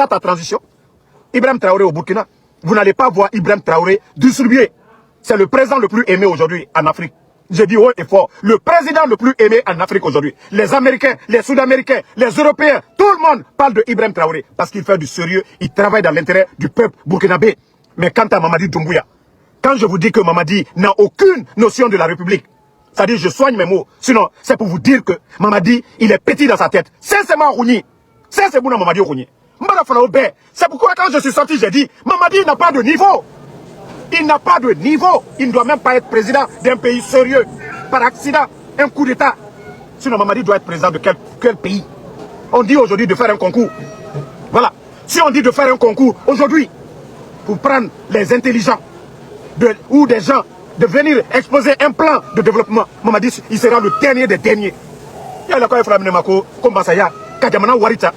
ta transition. Ibrahim Traoré au Burkina, vous n'allez pas voir Ibrahim Traoré distribuer. C'est le président le plus aimé aujourd'hui en Afrique. J'ai dit haut et fort, le président le plus aimé en Afrique aujourd'hui. Les Américains, les Sud-Américains, les Européens, tout le monde parle de Ibrahim Traoré parce qu'il fait du sérieux, il travaille dans l'intérêt du peuple burkinabé. Mais quant à Mamadi Doumbouya, quand je vous dis que Mamadi n'a aucune notion de la République, c'est-à-dire je soigne mes mots, sinon c'est pour vous dire que Mamadi, il est petit dans sa tête. Sincèrement, Rouni, c'est bon Mamadi Rouni. C'est pourquoi quand je suis sorti, j'ai dit, Mamadi n'a pas de niveau. Il n'a pas de niveau. Il ne doit même pas être président d'un pays sérieux. Par accident, un coup d'État. Sinon, Mamadi doit être président de quel pays? On dit aujourd'hui de faire un concours. Voilà. Si on dit de faire un concours aujourd'hui, pour prendre les intelligents ou des gens, de venir exposer un plan de développement, Mamadi, il sera le dernier des derniers. Il y a la quoi Efraim Nemako, Kombasaya, Kadjamana Warita,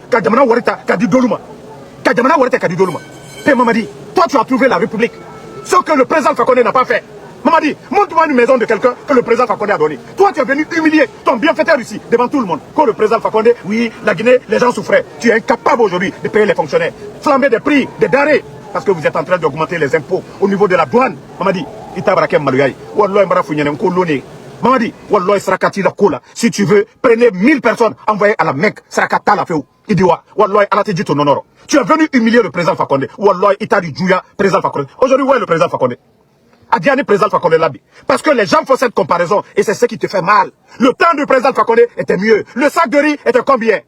Kadjamana Warita, Kadidoluma. Kadjamana Warita, Kadidoluma. Et Mamadi, toi tu as trouvé la République. Ce que le président Fakonde n'a pas fait. Mamadi, montre-moi une maison de quelqu'un que le président Fakonde a donné. Toi, tu es venu humilier ton bienfaiteur ici, devant tout le monde. Quand le président Fakonde, oui, la Guinée, les gens souffraient. Tu es incapable aujourd'hui de payer les fonctionnaires. Flamber des prix, des denrées, parce que vous êtes en train d'augmenter les impôts au niveau de la douane. Mamadi, Itabrakem Malouyaï, Wallah Mbarafouniane Nkolone. Mamadi, Wallah Srakati la Kola. Si tu veux, prenez 1000 personnes, envoyez à la Mecque, Srakata la Féou. Il dit, Wallah, Allah te dit ton honneur. Tu es venu humilier le président Fakonde. Wallah, il t'a dit Djouya, président Fakonde. Aujourd'hui, où est le président Fakonde? Adiane, président Fakonde Labi. Parce que les gens font cette comparaison et c'est ce qui te fait mal. Le temps du président Fakonde était mieux. Le sac de riz était combien?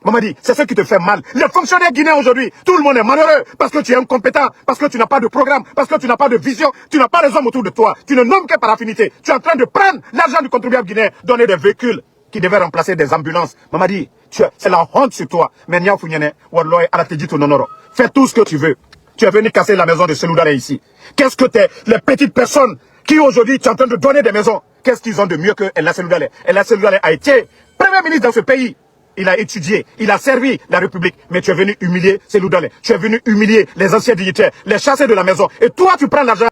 Mamadi, c'est ce qui te fait mal. Les fonctionnaires guinéens aujourd'hui, tout le monde est malheureux parce que tu es incompétent, parce que tu n'as pas de programme, parce que tu n'as pas de vision, tu n'as pas les hommes autour de toi. Tu ne nommes que par affinité. Tu es en train de prendre l'argent du contribuable guinéen, donner des véhicules qui devaient remplacer des ambulances. Mamadi, c'est la honte sur toi. Mais Nia Founyane, Walloy, Allah te dit ton honneur. Fais tout ce que tu veux. Tu es venu casser la maison de Seloudale ici. Qu'est-ce que les petites personnes qui aujourd'hui, tu es en train de donner des maisons, qu'est-ce qu'ils ont de mieux que la Seloudale? La Seloudale a été premier ministre dans ce pays. Il a étudié, il a servi la République. Mais tu es venu humilier Seloudale. Tu es venu humilier les anciens dignitaires, les chasser de la maison. Et toi, tu prends l'argent.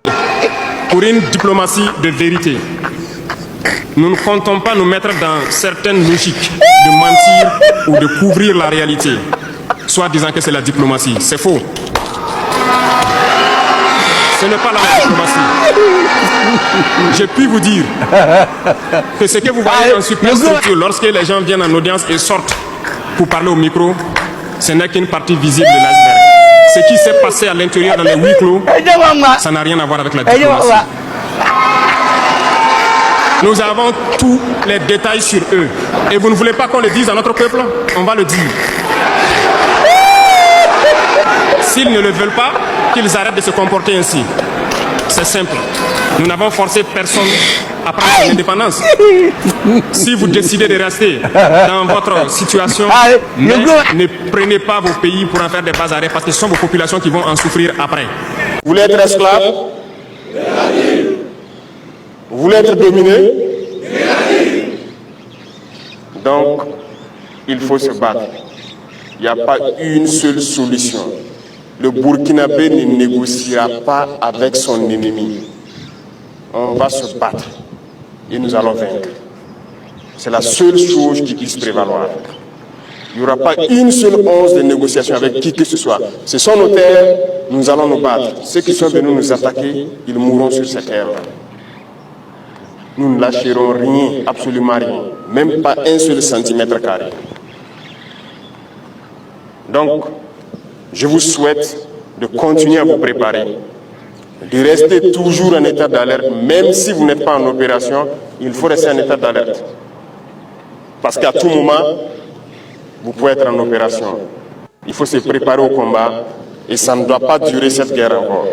Pour une diplomatie de vérité, nous ne comptons pas nous mettre dans certaines logiques de mentir ou de couvrir la réalité, soit disant que c'est la diplomatie. C'est faux. Ce n'est pas la diplomatie. Je puis vous dire que ce que vous voyez en superstructure, lorsque les gens viennent en audience et sortent pour parler au micro, ce n'est qu'une partie visible de l'iceberg. Ce qui s'est passé à l'intérieur dans les huis clos, ça n'a rien à voir avec la diplomatie. Nous avons tous les détails sur eux. Et vous ne voulez pas qu'on le dise à notre peuple? On va le dire. S'ils ne le veulent pas, qu'ils arrêtent de se comporter ainsi. C'est simple. Nous n'avons forcé personne à prendre son indépendance. Si vous décidez de rester dans votre situation, ne prenez pas vos pays pour en faire des bas arrêts parce que ce sont vos populations qui vont en souffrir après. Vous voulez être esclave? Vous voulez être dominé? Donc, il faut se battre. Il n'y a pas une seule solution. Le Burkinabé ne négociera pas avec son ennemi. On va se battre et nous allons vaincre. C'est la seule chose qui puisse prévaloir. Il n'y aura pas une seule once de négociation avec qui que ce soit. Ce sont nos terres, nous allons nous battre. Ceux qui sont venus nous attaquer, ils mourront sur ces terres-là. Nous ne lâcherons rien, absolument rien, même pas un seul centimètre carré. Donc, je vous souhaite de continuer à vous préparer, de rester toujours en état d'alerte, même si vous n'êtes pas en opération, il faut rester en état d'alerte. Parce qu'à tout moment, vous pouvez être en opération. Il faut se préparer au combat et ça ne doit pas durer cette guerre encore.